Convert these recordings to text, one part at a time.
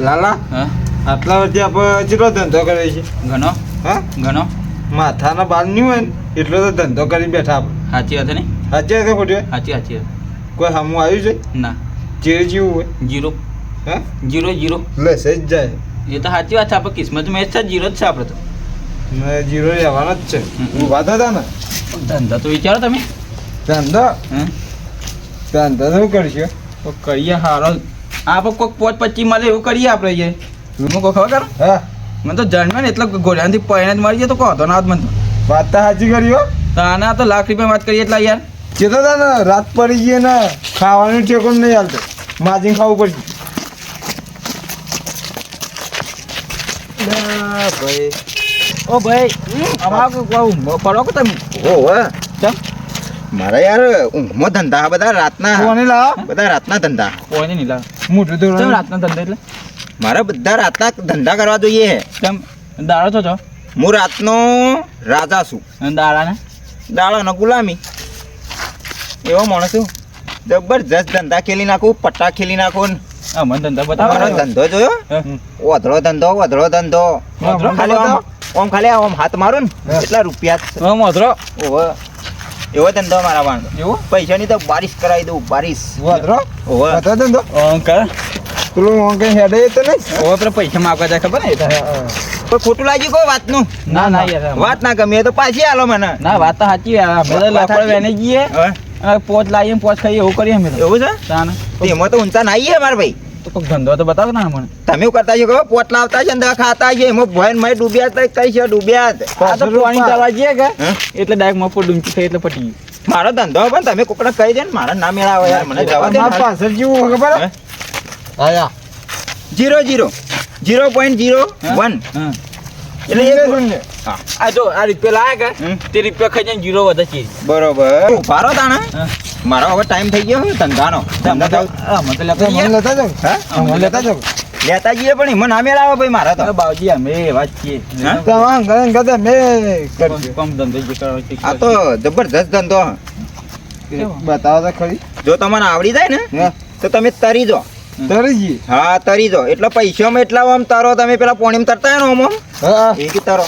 લાલા હા આટલા વર્ષે આપણે કેટલો ધંધો કર્યો છે ઘણો હા ઘણો માથાના બાલ નહીં હોય ને એટલો તો ધંધો કરી બેઠા આપણે સાચી વાત ને સાચી વાત ખોટી વાત? સાચી સાચી વાત કોઈ સામું આવ્યું છે ના જે જેવું હોય જીરો હા જીરો જીરો લસે જ જાય એ તો સાચી વાત છે આપણે કિસ્મતમાં એ જ છે જીરો જ છે આપણે તો ને જીરો રહેવાનો જ છે ઊભા થતા ને ધંધા તો વિચારો તમે ધંધો હા ધંધો શું કરશો તો કરીએ હારો આપણે કોઈક 5-25 મળે એવું કરીએ આપણે એ હું કોઈ ખબર કરો હા મને તો જન્મ્યો ને એટલે ગોળ્યાથી પૈણે જ મળી જાય તો કહો તો ના જ મને વાત તો સાચી કરી હો તો આના તો લાખ રૂપિયા વાત કરીએ એટલા યાર ચેતો તા ને રાત પડી ગઈ ને ખાવાનું ઠેકો નહીં હાલતો માજીને ખાવું પડશે ભાઈ ઓ ભાઈ અમારા પડો કે તમે ઓહો ચમ મારા યાર ઊંઘમાં ધંધા બધા રાતના કોને લાવ બધા રાતના ધંધા કોઈ નહીં લાવ મોટું ચમ ધોરણ રાતના ધંધા એટલે મારે બધા રાતના ધંધા કરવા જોઈએ ચમ દાડો છો છો હું રાતનો રાજા છું અને દાડાને દાડાનો ગુલામી એવો માણસ છું જબરજસ્ત ધંધા ખેલી નાખું પટ્ટા ખેલી નાખું હા મને ધંધા મારો બતાવો ધંધો જોયો ઓધળો ધંધો ઓધળો? ખાલી ઓમ ખાલી ઓમ હાથ મારું ને એટલા રૂપિયા હા મોધરો ઓહો એવો ધંધો મારા વાંધો એવું પૈસાની તો બારિશ કરાવી દઉં બારિશ વાદરો ઓહો હતો ધંધો કર પેલું કઈ હેડે તો નહીં હવે પેલા પૈસા માગવા જાય ખબર ને એ તો. કોઈ ખોટું લાગ્યું કોઈ વાતનું ના ના યાર વાત ના ગમે તો પાછી આલો મને ના વાત તો સાચી યાર અમે તો વાત લાકડો સાચી. વેને જઈએ હવે પોચ લાવીએ ને પોચ ખાઈએ એવું કરીએ અમે તો એવું છે તાને એમાં તો ઊંચા ના આવીએ મારા ભાઈ તો કોઈક ધંધો તો બતાવો ને મને તમે એવું કરતા છો કે પોટલા આવતા છે ને દવા ખાતા છે એમાં ભય મય ડૂબ્યા તો કઈ છે ડૂબ્યા જ. આ તો પાણી કરવા જઈએ કે હે? એટલે ડાયરેક્ટ મફત ડૂંચી થઈ એટલે પટી ગયું મારો ધંધો પણ તમે કોકડા કહી દે ને મારા ના મેળાવે યાર મને જવા દે મારા પાછળ જેવું ખબર હે? આયા 0.01 હા એટલે એક હા, આ જો આ રૂપિયા લાયા હમ. કે તે રૂપિયા ખાઈ જાય જીરો વધે છે બરોબર ઉભારો તાણા હા. મારો હવે ટાઈમ થઈ ગયો ધંધાનો ધંધા તો મને તો લેતા મને જઈએ. લેતા જાવ હા? મને લેતા જાવ લેતા જઈએ પણ એમાં ના મેળાવે ભાઈ મારા તો અરે બાવજી અમે એવા જ છીએ હા? તમામ ગણ ગદે મે કરજો કમ ધંધો જે કરો તે આ તો જબરજસ્ત ધંધો બતાવો તો ખરી જો તમને આવડી જાય ને હા તો તમે તરી જો તરી જી હા તરી જો એટલે પૈસામાં એટલા આમ તરો તમે પેલા પોણીમાં તરતા હોય ને આમ હા એ કે તરો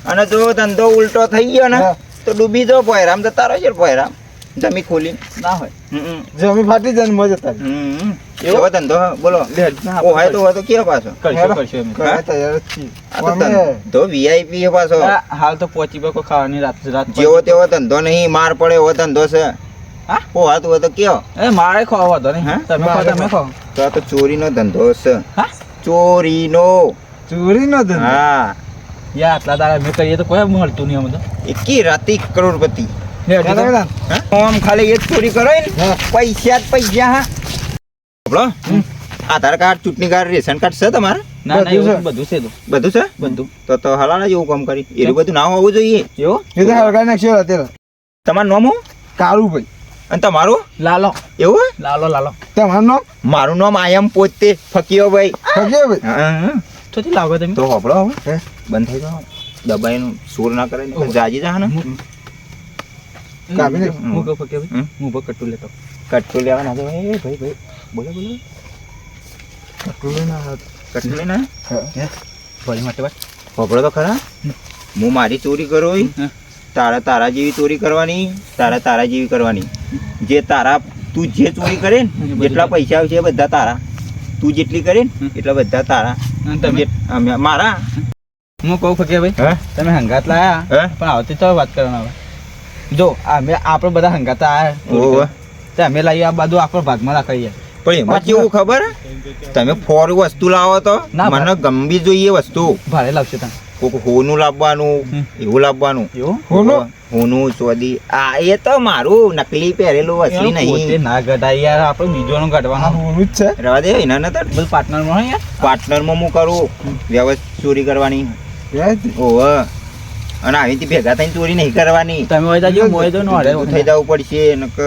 અને જો ધંધો ઉલટો થઈ ગયો ને હા. તો ડૂબી જો પોયરામ તો તારો છે પોયરામ જમી ખોલી ના હોય જમી ફાટી જાય ને મજા તારી એવો ધંધો હા, બોલો ઓ હોય તો કયો પાછો કરશો કરશો અમે કરવા તૈયાર જ છીએ આ તો અમે ધંધો વીઆઈપી છે પાછો આ હાલ તો પહોંચી કોઈ ખાવાની રાત રાત જેવો તેવો ધંધો નહીં માર પડે એવો ધંધો છે હા? ઓ હા તો હોય તો કયો એ મારે ખાવા હતો ને હા? તમે ખાઓ તમે ખાઓ તો આ તો ચોરીનો ધંધો છે હા ચોરીનો ચોરી નો ધંધો હા યા આટલા દાડા મેં કરીએ તો કોઈ મળતું નહીં અમે તો એકી રાતી કરોડપતિ ચાલો બેટા. હા? આમ ખાલી એ જ ચોરી કરો ને હા. પૈસા જ પૈસા હા બોલો આધાર કાર્ડ ચૂંટણી કાર્ડ રેશન કાર્ડ છે તમારે ના ના બધું એવું બધું છે તો બધું છે બધું તો હલાલા જેવું કામ કરી એવું બધું ના હોવું જોઈએ એવું એ તો હળગાઈ નાખ્યો અત્યારે તમારું નામ હું કાળું ભાઈ અને તમારું લાલો એવું લાલો લાલો તમારું નામ મારું નામ આયમ પોતે ફકીયો ભાઈ ખગે ભાઈ હા. ચોથી લાવો તમે તો હોપડો હવે હે? બંધ થઈ જાઓ દબાઈનું સુર ના કરે ને જાજી જા ને કાપી નાખ. હું કહું કે ભાઈ હમ? હું બહુ કટ્ટુ લેતો કટ્ટુ લેવાના તો એ ભાઈ ભાઈ બોલો બોલો કટોરો ના હાથ. કટ્ટુ લઈને હા. ભાઈ માટે વાત હોપડો તો ખરા હું મારી ચોરી કરું હમ. તારા જેવી ચોરી કરવાની તારા જેવી કરવાની જે તારા તું જે ચોરી કરે ને જેટલા પૈસા આવશે એ બધા તારા તું જેટલી કરે ને એટલા બધા તારા અને તમે મારા હું કહું કે ભાઈ હે તમે હંગાત લાયા હે પણ આવતી તો વાત કરવાના હવે જો અમે આપણે બધા હંગાત ઓહો. આયા તે અમે લાવીએ આ બધું આપણો ભાગમાં રાખીએ પણ એમાં કેવું ખબર તમે ફોર વસ્તુ લાવો તો ના, મને ગમવી જોઈએ વસ્તુ ભાડે લાવશે તમે કોક હોનું લાવવાનું એવું લાવવાનું એવું હોનું? હોનું ચોદી આ એ તો મારું નકલી પહેરેલું અસલી પોતે નહીં ના ઘટાય યાર આપણે બીજોનું આ કાઢવાનું હોનું જ છે રવા દે એના નતર બધું પાર્ટનરમાં હોય યાર પાર્ટનરમાં હું કરું વ્યવસ્થિત ચોરી કરવાની યાદ? ઓહ અને આવીથી ભેગા થઈને ચોરી નહીં કરવાની તમે હોય તો જો મોય તો નો હડે ભેગું થઈ જવું પડશે નક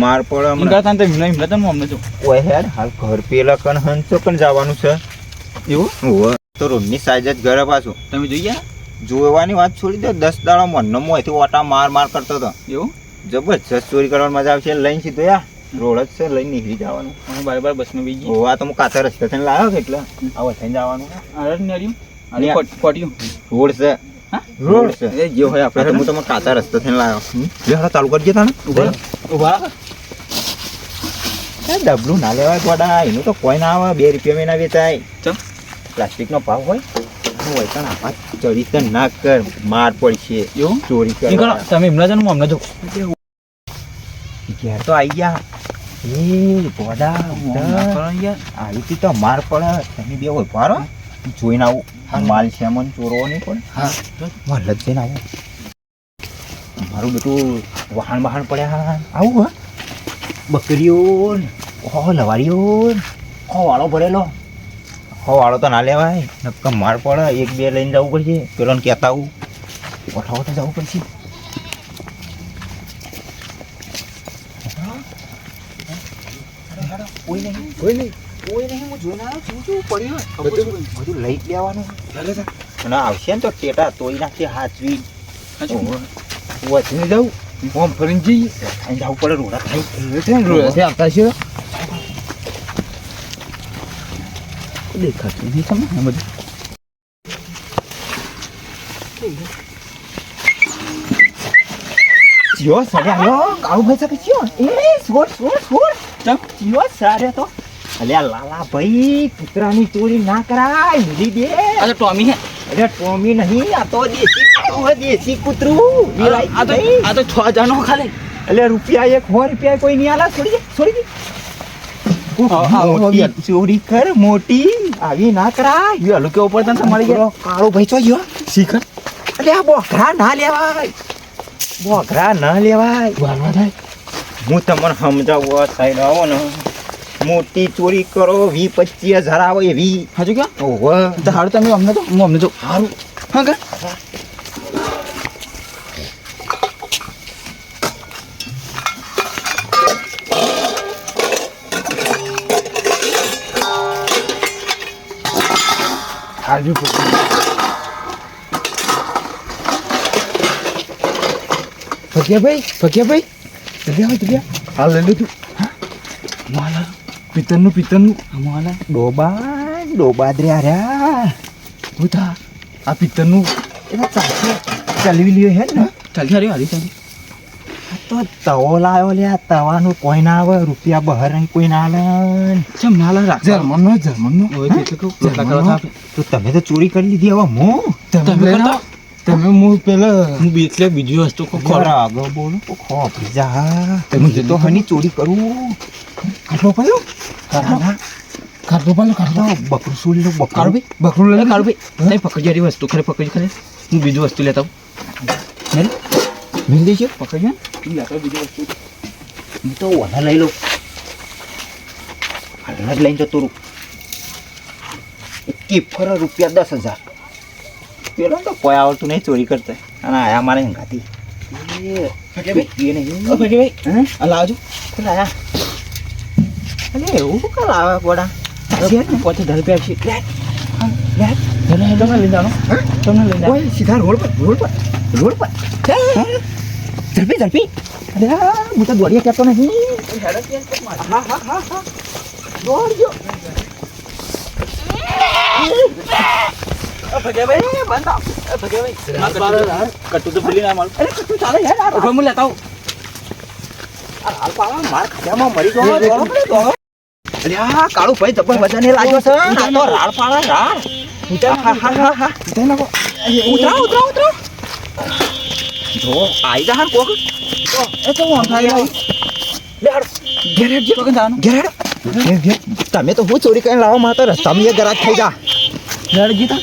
માર પડે ઇન હમણાં. કરતા તો મિલે તો અમને જો ઓય હેડ હાલ ઘર પેલા કણ હંસો કણ જવાનું છે એવું ઓહ તો રોડની સાઈઝ જ ઘરે પાછું તમે જોઈએ જોવાની વાત છોડી દો 10 દાડા મનનો મોંથી ઓટા માર માર કરતો હતો એવું જબરજસ્ત ચોરી કરવાની મજા આવશે લઈને સીધો યા રોડ જ છે લઈને નીકળી જવાનું. અમે બરાબર બસમાં બેસી ઓ આ તો હું કાચા રસ્તે થઈને લાવ્યો કે એટલે આવો થઈને જવાનું. અરે નેડ્યું ને. અરે કોટ્યું રોડ છે. હા? રોડ છે. એ જે હોય આ તો આપણે હું તમે કાચા રસ્તે થઈને લાવ્યો. લે હાલો ચાલુ કરજે તાને. ઉભા એ ડબલું ના લેવાય ગોડા, એનું તો કોઈ ના આવે. 2 રૂપિયા મહિના વેચાય. ચમ પ્લાસ્ટિકનો ભાવ હોય હોય પણ આમાં ચડી તો ના કર, માર પડશે. એવું ચોરી નીકળો કરવા તમે એમના જણ હું અમને જો ઘેર તો આવી ગયા. એ ગોડા આવી હતી તો માર પડે. તમે બે ઉભા રહો, જોઈને આવું. માલ છે મને ચોરવો નહીં પડે. હા મારે લજ જઈને આવું. મારું બેટું વાહન પડ્યા આવું. હા બકરીઓ ને લવારીઓ વાળો ભરેલો. વાળો તો ના લેવાય, નક્કર માર પડે. 1-2 લઈને જવું પડશે. પેલો કહેતા આવું ઓઠાવો તો જવું પડશે. કોઈ નહીં હું જોઈને આવ્યો છું. પડ્યું બધું લઈ જ લેવાનું. અને આવશે ને તો ટેટા તોડી નાખશે હાચવી. વચને જવું ફોર્મ ફરીને જઈએ. જવું પડે. રોડા થાય આવતા છે દેખાતું નહીં તમને બધું. ચિયો સડ્યા કાળું ભાઈ શકે ચિયો ચિયો સારે તો અલ્યા લાલા ભાઈ કૂતરાની ચોરી ના કરાય. મિલી દે. આ તો ટોમી હે. અરે ટોમી નહીં, આ તો દેશી કૂતરું. આ તો 6 જણો ખાલી. એટલે રૂપિયા 100 રૂપિયા કોઈ નહીં આલા. છોડી દે. મોટી ચોરી કર મોટી આવી ના કરાય. હલો કેવો પડતા તમારી ઘેર કાળો ભાઈ ચો ગયો શીખર. અરે આ બોઘરા ના લેવાય. વાળવા થાય. હું તમને સમજાવું સાઈડ આવો ને. મોટી ચોરી કરો 20-25 હજાર આવે એવી. હાજુ ક્યાં ઓહો તો હારું તમે અમને તો હું અમને જો સારું. હા કે હાજુ ભગ્યાભાઈ હાલ લઈ લીધું. માલા પિત્તરનું માલા ડોબા રહ્યા. હું થા આ પિત્તરનું એના ચાલશે ચલવી લ્યો હે ને. ચાલતી હારી હારી ચાલી આ તો તવો લાવ્યો લે. આ તવાનું કોઈ ના આવે. રૂપિયા બહાર નહીં કોઈ ના આલે. ચમ નાલા રાખ જર્મનનો ઓય એટલે કહું કેટલા કરવા થાપે તો તમે તો ચોરી કરી લીધી. હવે તમે કરતા તમે હું પેલા હું એટલે બીજી વસ્તુ કો ખોરા આગળ બોલો તો ખોપરી જા. તમે તો હની ચોરી કરું. કાઢલો પડ્યો બકરું સોલી લો. કાળો બકરું ભાઈ બકરું લઈ કાળો ભાઈ નહીં પકડી જારી વસ્તુ ખરે પકડી ખરે હું બીજી વસ્તુ લેતા આવું મિલ દેજો. પકડી ને લેતા બીજી વસ્તુ હું તો ઓલા લઈ લઉં. હાલના જ લઈને જતો રહું. ફર રૂપિયા 10,000. પેલો તો કોઈ આવડતું નહીં ચોરી કરતા. અને આયા મારે હંગાતી આ લાવજો લાયા. અલે એવું કાલ આવે ગોડા. પછી 10 રૂપિયા આપશે તમને લઈ જાણો તમને લઈ જાણો સીધા રોડ પર ઝડપી. અરે હું તો દોડીએ કહેતો નહીં. દોડજો. કટુ તો ભૂલી ના મારું અરે કશું ચાલે યાર. ઉભો હું લેતા આવું હાલ પાવા માર ખાયામાં મરી ગયો. દોડો પડે દોડો. અરે આ કાળું ભાઈ જબર બધાને લાગ્યો છે. આ તો રાળ પાડા રાળ. ઉતરાવ. જો આઈ જા હાર કોક. એ તો હું થાય લે હાડ. ઘેર હેડ તો કે જાનું ઘેર હેડ. તમે તો હું ચોરી કરીને લાવો માં તો રસ્તામાં એ ગરાક થઈ જા. લડ ગીતા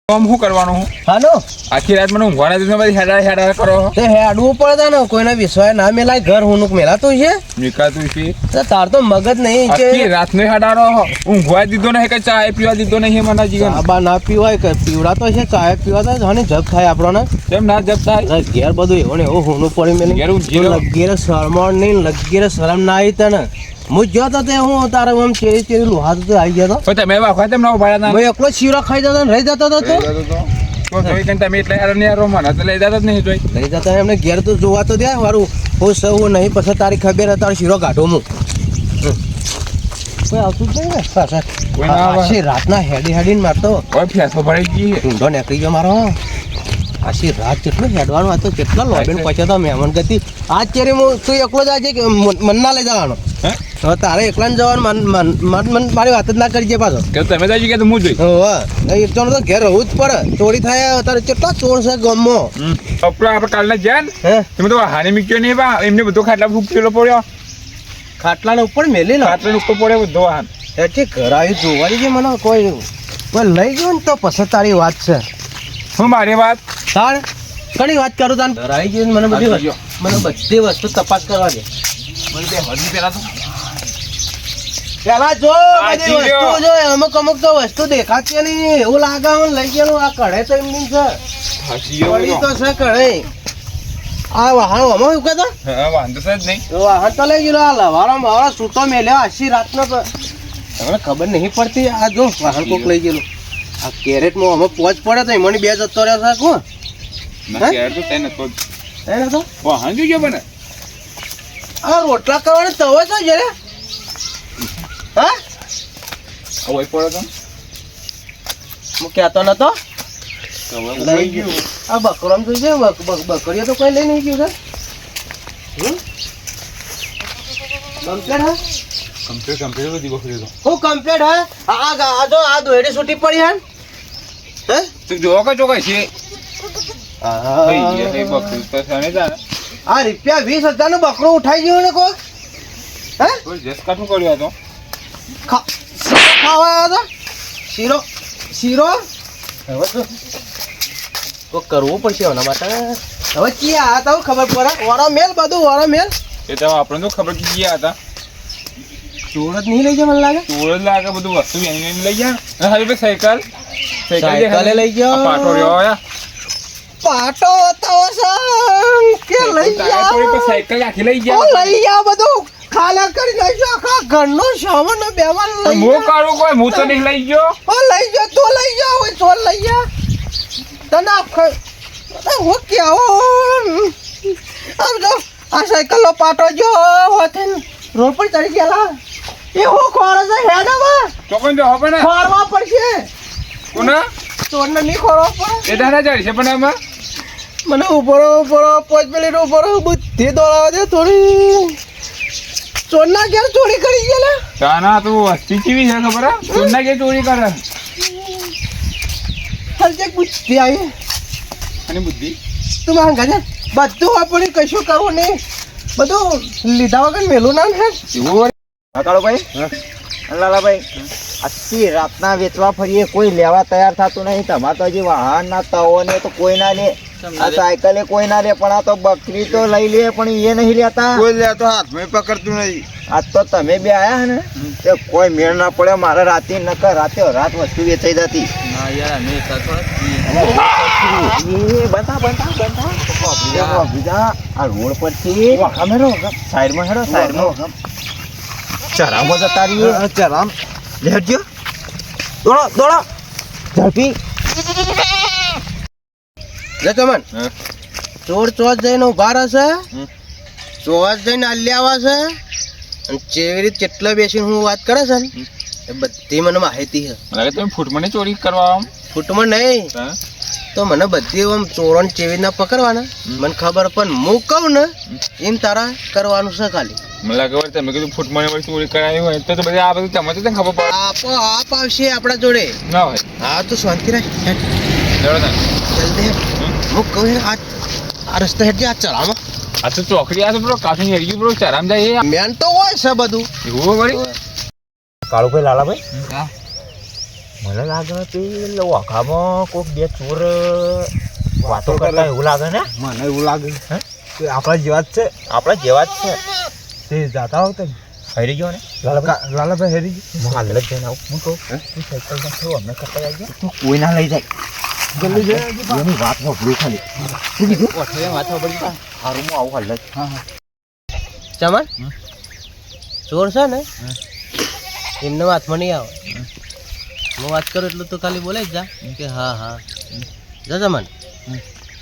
આમ શું કરવાનું હું હાલો આખી રાત મને ઊંઘવાના દિવસે બધી હેડા કરો તે હેડવું પડે ને કોઈના વિશ્વાસ ના મેલાય ઘર હુનુક મેલાતું છે નીકળતું છે તો તાર તો મગજ નહીં આખી છે રાતનો હેડારો ઊંઘવા દીધો નહીં કે ચા પીવા દીધો નહીં મને જીવન બા ના પીવાય કે પીવડા તો છે ચાય પીવા તો જાણે જપ થાય આપણને કેમ ના જપ થાય ઘેર બધું એવું ને એવું હુનું પડી મેલી ઘેર ઊંઘી રહ્યો. લગીરે શરમણ નહીં લગીરે શરમ ના આવી તને હું ગયો તો તે હું તારે આમ ચેરી લુહાતો તો આવી ગયો પણ તમે વાખવા તેમ ના ઉભા તો એકલો શીરો ખાઈ જતો ને રહી જતો હતો તું તો જોઈ કે તમે એટલે યાર ને યાર મને તો લઈ જતા જ નહીં જોઈ લઈ જતા એમને ઘેર તો જોવા તો દે મારું હું સૌ હું નહીં પછી તારી ખબર હતી તારો શીરો કાઢો હું કોઈ આવતું જ નહીં ને પાછા કોઈ ના આવે. આશી રાતના હેડી હેડીને મારતો ઓય ફેસો ભરાઈ ગઈ ઊંધો નીકળી ગયો મારો આશી રાત કેટલું હેડવાનું હતો કેટલા લોબીને પછી તો મહેમાન ગતિ આજ ચેરી હું તું એકલો જ આજે કે મન ના લઈ જવાનો હે હવે તારે એકલા ને જવાનું મારી વાત જ ના કરી છે પાછો કે તમે જાજી કે તો હું જોઈ એક જણ તો ઘેર રહેવું જ પડે ચોરી થાય તારે કેટલા ચોર છે ગામમાં આપણે કાલના ગયા ને હે તમે તો હાની મૂક્યો નહીં બા એમને બધો ખાટલા ફૂકેલો પડ્યો ખાટલાને ઉપર મેલી લો ખાટલા ઉપર પડ્યો બધો વાહન એટલે ઘર આવી જોવા જઈએ મને કોઈ લઈ ગયો ને તો પછી તારી વાત છે હું મારી વાત તાર ઘણી વાત કરું તાન ઘર આવી ગયું મને બધી વસ્તુ તપાસ કરવા દે મને બે હજી પેલા તો પેલા જો આ બધી જીવ્યો. વસ્તુ જો અમુક અમુક તો વસ્તુ દેખાતી નહીં એવું લાગે મને લઈ ગયેલું આ કઢે તો એમની છે હસી પડી તો છે કઢે આ વાહન આમાં ઉકે તો હા વાંધો છે જ નહીં વાહન તો લઈ ગયેલો આ લવારો મારો સૂતો મેલ્યો આશી રાતનો તો તમને ખબર નહીં પડતી આ જો વાહન કોક લઈ ગયેલું આ કેરેટમાં અમે પહોંચ પડે તો એમાંની બે જતો રહ્યો છે કોણ ના કેર તો તેને તો એને તો વાહન જોઈ ગયો મને આ રોટલા કરવાનો તવો તો જરે હા ઓય પડ્યો તો હું કહેતો નતો તો હવે લઈ લઈ ગયો ગયો આ બકરામ તો છે બકરીઓ તો કોઈ લઈ નહીં ગયું છે કમ્પ્લેટ હા કમ્પ્લીટ બધી બકરી તો હું કમ્પ્લેટ હા આ જો આ દોયડી છૂટી પડી હે તું જોવો કે ચોકાઈ છે થઈ ગયા હે એ બકરી તો સને જાને આ રૂપિયા 20,000 નો બકરો ઉઠાઈ ગયો ને કોઈ હે કોઈ જસ કાઠું કર્યો હતો શીરો ખાવા આવ્યા હતા શીરો હવે તો કોઈ કરવું પડશે એના માટે હવે ક્યાં આ તો ખબર પડે વાળા મેલ બધું વાળા મેલ એ તો આપણને તો ખબર કે ગયા હતા ચોર જ નહીં લઈ જાય મને લાગે ચોર જ લાગે બધું વસ્તુ એની લઈ ગયા હવે બે સાયકલ સાયકલે લઈ ગયો. આ પાટો રહ્યો આયા પાટો હતો કે લઈ ટાયર પડી પર જા સાયકલ આખી લઈ ઓ ગયા લઈ જા બધું ખાલા કરી નાખ્યો આખા ઘરનો સામાન બેમાન લઈ મો જા. કાઢું કોઈ હું તો નહીં લઈ ગયો ઓ લઈ જા તો લઈ જા ઓય ચોર લઈ જા તને આપ હું કેવો આમ જો આ સાયકલ નો પાટો જો હોતે રોડ પર ચડી ગયેલા એ હું ખોરો છે હેડામાં ચોકન જો હવે ને ખોરવા પડશે કોના ચોરને નહીં ખોરવા પડે એ દાદા જાડી છે પણ આમાં મને ઉપર પોચ મિનિટ ઉપર બુદ્ધિ દોડાવે છે થોડી ચોરના ઘેર ચોરી કરી ગયેલા તાના તું વસ્તી ચીવી છે ખબર હે કોના કે ચોરી કરે હલજે બુદ્ધિ આવી અને બુદ્ધિ તું માંગા છે બધું આપણે કશું કરવું નહીં બધું લીધા વગર મેલું ના હે એવું કાળુભાઈ લાલાભાઈ આખી રાતના વેચવા ફરીએ કોઈ લેવા તૈયાર થતું નહીં તમારે તો હજી વાહન ના તવો ને તો કોઈ ના લે આ સાયકલે કોઈ ના લે પણ આ તો બકરી તો લઈ લે પણ એ નહીં લેતા કોઈ લે તો હાથમાં પકડતું નહીં આજ તો તમે બે આયા ને તે કોઈ મેળ ના પડે મારે રાતે નકર રાત વસ્તુ વેચાઈ જતી ના યાર અમે થતો એ બતા બીજા આ રોડ પરથી સાઈડમાં હેડો સાઈડમાં ચરામો જતા રહીએ ચરામ લેજો દોડો ઝડપી લે ચમન હા. ચોર ચોર જઈને ઉભા રહેશે ચોર જઈને આલ્યા છે અને જેવી રીતે કેટલા બેસીને હું વાત કરે છે ને એ બધી મને માહિતી છે મને લાગે તમે ફૂટમાં ચોરી કરવા આમ ફૂટમાં નહીં હા? તો મને બધી આમ ચોરોને ચેવી રીતના પકડવાના મને ખબર પણ હું કહું ને એમ તારા કરવાનું છે ખાલી મને લાગે વળી તમે કીધું ફૂટમાં વળી ચોરી કરાવી હોય તો બધી આ બધું તમે તો તને ખબર પડે આપો આપ આવશે આપણા જોડે ના હોય હા તો શાંતિ રાખ હેડ. જરો તાન. જલ્દી હેડ. હું કહું હેડ, આ રસ્તા હેડ આ ચલામાં આ તો ચોકડી આ તો પેલો કાઠું હેરી ગયું પેલો ચારામ જાય એ મેન તો હોય છે બધું એવું વળી કાળુભાઈ લાલાભાઈ હા. મને લાગે પેલો વાઘામાં કોઈક બે ચોર વાતો કરતા એવું લાગે ને મને એવું લાગે હે? કે આપણા જેવા જ છે આપણા જેવા જ છે તે જાતા હોત હરી ગયો ને લાલાભાઈ લાલાભાઈ હેરી હું હાલ જ જઈને આવું હું કહું તું સાયકલ માં થયો અમને કરતા જાય તું કોઈ ના લઈ જાય જલ્દી જલ્દી એની વાત સાંભળ્યું ખાલી શું કીધું હારું હું આવું હાલ જ ચમન ચોર છે ને એમને હાથમાં નહીં આવે હું વાત કરું એટલું તો ખાલી બોલે જ જા કે હા હા જા ચમન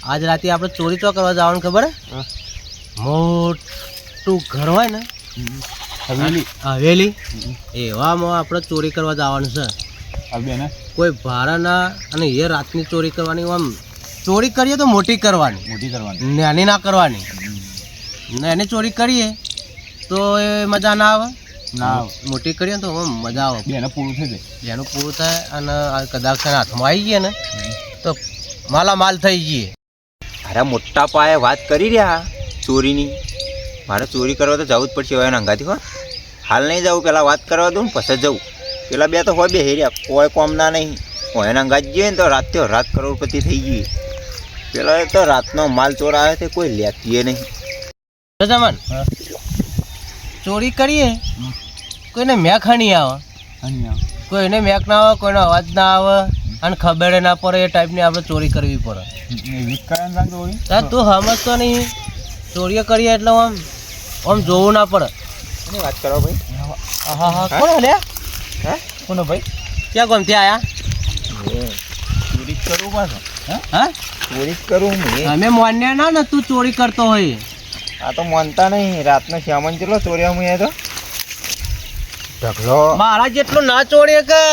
આજ રાતે આપણે ચોરી તો કરવા જવાનું ખબર હે મોટું ઘર હોય ને હવેલી એવામાં આપણે ચોરી કરવા જવાનું છે. કોઈ ભાડાના અને એ રાતની ચોરી કરવાની. આમ ચોરી કરીએ તો મોટી કરવાની, નાની ના કરવાની. નાની ચોરી કરીએ તો એ મજા ના આવે, મોટી કરીએ તો આમ મજા આવે. બેનું પૂરું થાય અને કદાચ હાથમાં આવી ગયે ને તો માલામાલ થઈ જઈએ. અરે મોટા પાયે વાત કરી રહ્યા ચોરીની. મારે ચોરી કરવા તો જવું જ પડશે હવે અંગાથી. હો હાલ નહીં જવું, પહેલાં વાત કરવા દઉં ને પછી જવું. પેલા બે તો હોય બે હેર્યા, કોઈ કોમના નહીં. હોય અંગાત જઈએ ને તો રાત કરોડપતિ થઈ જઈએ. પેલા તો રાતનો માલ ચોર આવે તે કોઈ લેતીએ નહીં. જમાન ચોરી કરીએ કોઈને મેક નહીં આવે, કોઈને મેક ના આવે, કોઈનો અવાજ ના આવે અને ખબર ના પડે એ ટાઈપની આપણે ચોરી કરવી પડે. તું સમજતો નહીં. ચોરીઓ કરીએ એટલે આમ જોવું ના પડે. વાત કરો ભાઈ. હા કોણ લે? કોનો ભાઈ? ક્યાં ગમતી આયા? ચોરી કરું પાછો. હા ચોરી કરું અમે માન્ય ના ને તું ચોરી કરતો હોય. આ તો માનતા નહીં. રાતનો શ્યામન ચેટલો ચોર્યા હું તો ઢગલો મારા જેટલું ના ચોરીએ કે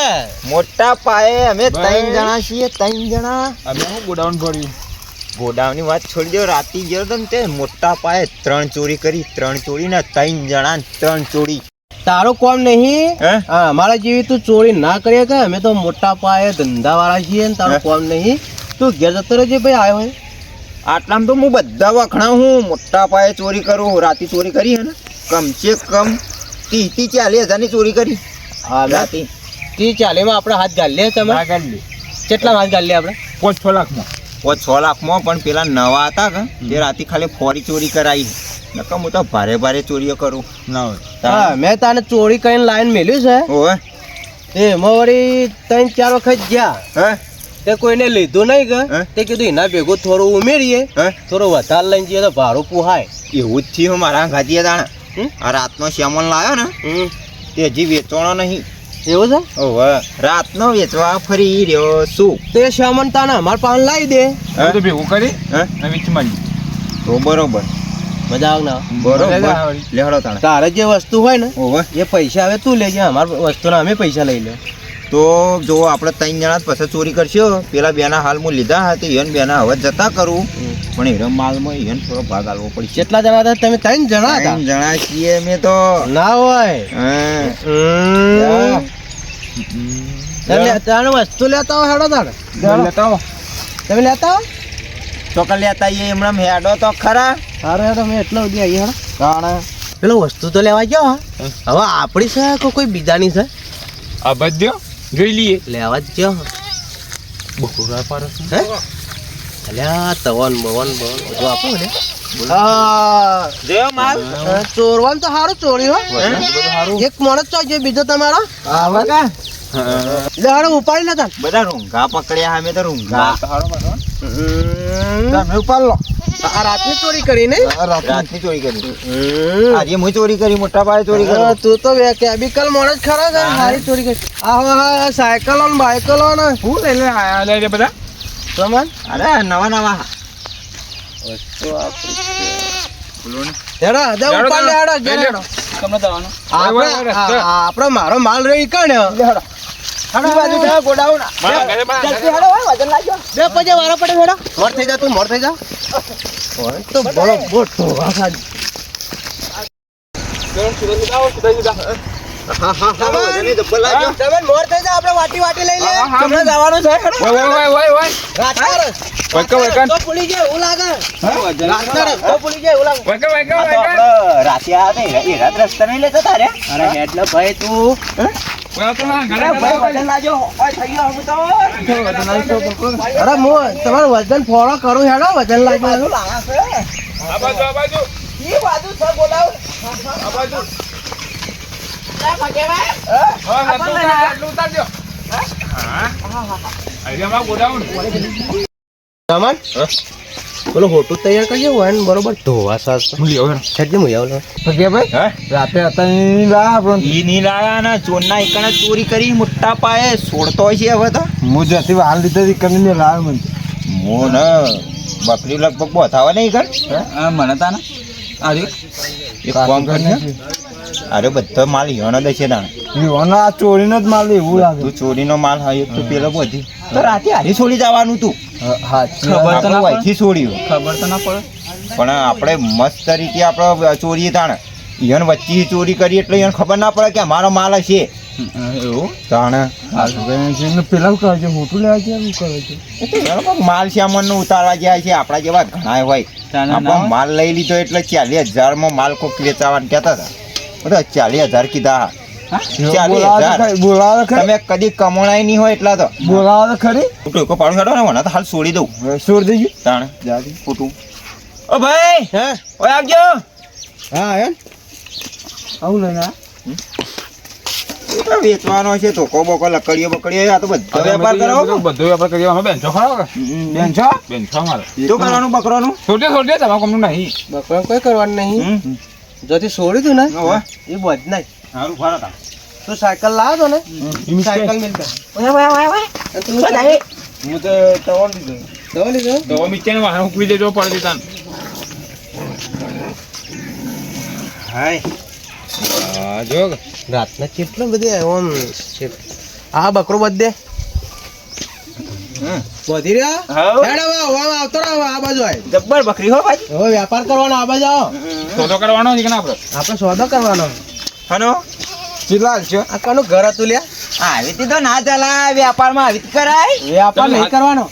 મોટા પાયે અમે 3 જણા છીએ. 3 જણા અમે હું ગોડાઉન ભર્યું. ગોડાઉનની વાત છોડી દો. રાતી ગયો તો ને તે મોટા પાયે 3 ચોરી કરી. 3 ચોરી ને 3 જણા 3 ચોરી. તારું કોમ નહીં. હે? હા મારા જેવી તું ચોરી ના કરીએ કે અમે તો મોટા પાયે ધંધા વાળા છીએ ને તારું કોમ નહીં. તું ઘેર જતો રહેજે ભાઈ. આવ્યો હોય આટલામાં તો હું બધા વખણા હું મોટા પાયે ચોરી કરું. રાતે ચોરી કરી હે ને કમસે કમ 30-40 હજારની ચોરી કરી. હા રાતે 30-40 માં આપણે હાથ ગાલીએ. તમે કેટલા હાથ ગાલીએ આપણે? 5-6 લાખમાં. 6 લાખમાં. પણ પેલા નવા હતા કે તે રાતે ખાલી ફોરી ચોરી કરાવી. નકર હું તો ભારે ચોરીઓ કરું. ના હોય. હા મેં તને ચોરી કરીને લાઈન મેલ્યું છે. ઓવે એમાં વળી 3-4 વખત ગયા હે તે કોઈને લીધું નહીં કે હે? તે કીધું એના ભેગું થોડું ઉમેરીએ, હે થોડું વધારે લઈને જઈએ તો ભાડું પુહાય. એવું જ થયું મારા ઘાતીએ તાણે. આ રાતનો શ્યામન લાવ્યો ને તે હજી વેચવાનો નહીં. એવું છે? ઓવે રાતનો વેચવા ફરી રહ્યો શું? તે શામન તાને અમાર પાન લાવી દે. હવે તો ભેગું કરી હે અને વીચ મારી. તો બરોબર મજા આવે ના? બરોબર મજા આવે. લેહડો તાણે. તારે જે વસ્તુ હોય ને ઓવે એ પૈસા હવે તું લેજે, અમારા વસ્તુના અમે પૈસા લઈ લે. તો જો આપણે 3 જણા પછી ચોરી કરશો. પેલા બેના હાલ હું લીધા હતા ઈવન બેના હવે જતા કરું. પણ એનો માલમાં ઈવન થોડો ભાગ આલવો પડશે. કેટલા જણા હતા તમે? 3 જણા હતા. 3 જણા છીએ અમે તો. ના હોય તારે વસ્તુ લેતા હો હેડો તારે લેતા આવો. તમે લેતા હો ચોકર લેતા આવીએ હમણાં હેડો તો ખરા. સારું હેડો મેં એટલા સુધી આવી હેડો. પેલો વસ્તુ તો લેવા ગયો. હવે આપણી છે કે કોઈ બીજાની છે? આ બધ્યો જોઈ લઈએ. લેવા જ ગયો. બહુરા પારસ. હે અલ્યા તવન બવન બધું આપો ને. જેવો માલ ચોરવાનું તો સારું ચોરી હો. એક માણસ ચાલજે બીજો તમારો લે હાડો ઉપાડી લેતા. બધા રૂંઘા પકડ્યા અમે તો રૂંઘા. તમે ઉપાડ લો. આ રાતની ચોરી કરી નહીં? રાતની ચોરી કરી. આજે હું ચોરી કરી. મોટા પાયે ચોરી કરી. તું તો કેમિકલ માણસ ખરા છે. સારી ચોરી કરી. આ સાયકલો ને બાયકલો ને હું લઈ લે બધા. સમાન અરે નવા હેડો જા ઉપાડ લે હેડો ઘેર હેડો. તમને દવાનો. આપણે મારો માલ રહી કણ હેડો. ગોડાઉન બે પછી વારો પડે હેડો. મોર થઈ જા તું મોર થઈ જા. તો બોલો બોટો વાસા. તમે મોર થઈ જા. આપણે વાટી લઈ લે. તમને જવાનું છે તો ભૂલી જાય એવું લાગે. તો ભૂલી જાય એવું લાગે. રાતે આવે એ રાત રસ્તા નહીં લેતા તારે. અરે એટલે ભાઈ તું અરે તમારું વજન ફોડો કરું હેડો. વજન લાગ્યું બોલો હોટું તૈયાર કરજો હોય ને બરોબર ધોવા સાસ રાતે હતા નહીં લા આપણને. ઈ ની લાયા ચોરના એકણા ચોરી કરી મોટા પાયે છોડતો હોય છે હવે તો. હું જતી હાલ લીધે કરીને લાવ મને. હું ને બકરી લગભગ બોથાવા નહીં કર. મને તા ને અરે એક કામ કરીને અરે બધો માલ ઈયોનો દે છે તાણે યુવાના આ ચોરીનો જ માલ એવું લાગે તું ચોરીનો માલ હા એક તો પેલો બધી તો રાતે હારી છોડી જવાનું તું હાચી ખબર તો ના આપણે પડે. વહીથી છોડ્યું ખબર તો ના પડે. પણ આપણે મસ્ત રીતે આપણે ચોરીએ તાણે ઈયોને વચ્ચે ચોરી કરી એટલે ઈયોને ખબર ના પડે કે અમારો માલ હશે એવું તાણે પેલા શું કરે છે મોટું લેવા છે શું કરે છે એ તો એનો માલ સામાનનો ઉતારવા જાય છે આપણા જેવા ઘણા હોય તાને ના આપણો હોય. માલ લઈ લીધો એટલે 40,000 માલ કોક વેચાવાનું કહેતા હતા બધા 40,000 કીધા હા? 40,000 બોલાવે ખરી તમે કદી કમાણાય નહીં હોય એટલા તો બોલાવે ખરી ટોકો પાડું હેડો ને મને તો હાલ છોડી દઉં છોડ દેજો તાણે જાતી ફૂટું ઓ ભાઈ હે ઓય આવજો હા એમ આવું નહીં હા એ તો વેચવાનો છે ધોકો બોકો લકડીઓ બકડીઓ આ તો બધો વેપાર કરો બધો વેપાર કરીએ અમે બેન્ચો ખરાબ બેન છો બેન્ચો મારે શું કરવાનું બકરોનું છોડે તમારા કોમનું નહીં બકરા કોઈ કરવાનું નહીં જોથી છોડ્યું તું ને ઓવે એ બધ નહીં સારું ફરા તા તું સાયકલ લાવો તો ને સાયકલ મિલતા તું હું તો તવણ દીધું દવા લીધો તો મીચે ને વાહન ઉકળી દેજો પડી દેતા હાય હા જો રાતના કેટલો બધી આમ છે આ બકરો બધે વધી રહ્યા હાઉ. હેડ હવે આમ આવતો રહો આ બાજુ આય જબ્બર બકરી હો ભાઈ હવે વેપાર કરવાનો આ બાજુ આવો સોદો કરવાનો છે કે ના આપણે આપણે સોદો કરવાનો હનો ચિલ્લા છો આ કોનું ઘર હતું લ્યા આવી તી તો ના ચાલા વ્યાપારમાં આવી તી કરાય વેપાર નહીં કરવાનો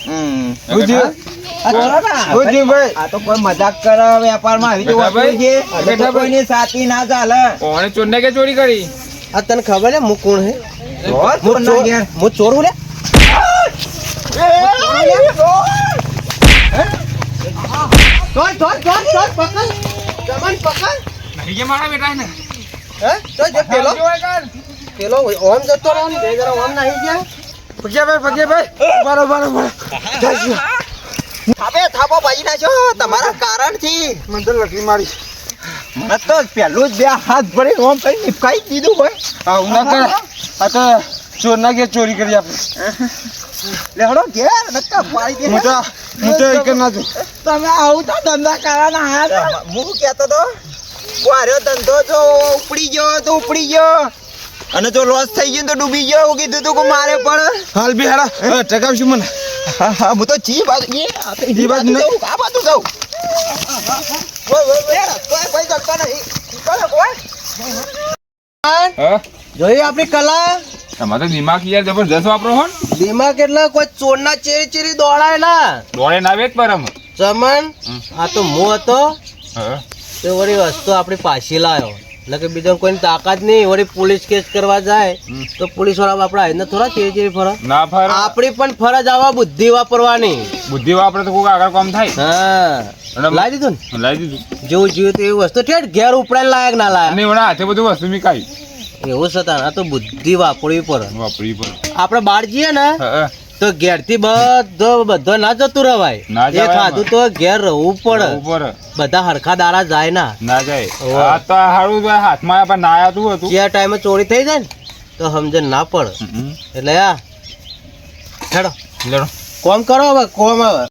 ભાઈ આ તો કોઈ મજાક કરે વેપારમાં આવી તો બેઠા ભાઈ. છે હવે તો કોઈની સાથી ના ચાલે ઓને ચોરને કે ચોરી કરી આ તને ખબર છે હું કોણ હે રોજ હું કોણના ઘેર? હું ચોર હું લે ચોર ચોર ચોર ચોર પકડ જમન પકડ નહીં કે મારા બેટા ને હે તો જે પેલો ઓમ જતો રહો ને બે જરા ઓમ નાહી ગયા પગ્યા ભાઈ થાપે થાપો ભાજી નાખ્યો તમારા કારણથી મને તો લકડી મારી મને તો પહેલું જ બે હાથ ભરી ઓમ કઈ નિપકાઈ દીધું હોય આવું ના કરે આ તો ચોરના ઘેર ચોરી કરી આપણે લેહડો ઘેર નક્કા પાડી હું તો એક ના છું તમે આવું તો ધંધા કરવાના હાથ હું કહેતો તો વાર્યો ધંધો જો ઉપડી ગયો તો ઉપડી ગયો અને જો લોસ થઈ ગયો તો ડૂબી ગયો એવું કીધું તું કે મારે પણ હાલ બી હેડા ટકાવશું મને હા હા હું તો જી બાજુ જી બાજુ નહીં. આ બાજુ જાઉં કોઈ કોઈ જગતો નહીં હા જોઈ આપણી કલા તમારે તો દિમાગ યાર જબરજસ્ત વાપરો હો ને. દિમાગ એટલે કોઈ ચોરના ચેરી ચેરી દોડાય ના દોડે ના વેચ પર અમે ચમન આ તો હું હતો હા તે વળી વસ્તુ આપણી પાછી લાવ્યો એટલે કે બીજા કોઈની તાકાત નહીં વળી પોલીસ કેસ કરવા જાય તો પોલીસ વાળા આપણે આવીને થોડા ચેરી ચેરી ફરજ ના ફર આપણી પણ ફરજ આવા બુદ્ધિ વાપરવાની બુદ્ધિ વાપરે તો કોઈ આગળ કામ થાય હા લાવી દીધું ને લાવી દીધું જેવું જીવ્યું તો એવી વસ્તુ ઠેઠ ઘેર ઉપડાય લાયક ના લાયક અને એવડા હાથે બધું વસ્તુ મીકાઈ એવું છતાં આ તો બુદ્ધિ વાપરવી પડે વાપરી પર આપણે બહાર જઈએ ને હા તો ઘેરથી બધો ના જતું રવાય ના એ જવાય ખાધું તો ઘેર રહેવું પડે ઉપર બધા હરખા દાડા જાય ના ના જાય ઓહો. આ તો હારું તો હાથમાં આપણે ના આવતું હતું જે ટાઈમે ચોરી થઈ જાય ને તો સમજણ ના પડે એટલે આ હેડો લેડો કોમ કરો હવે કોમ હવે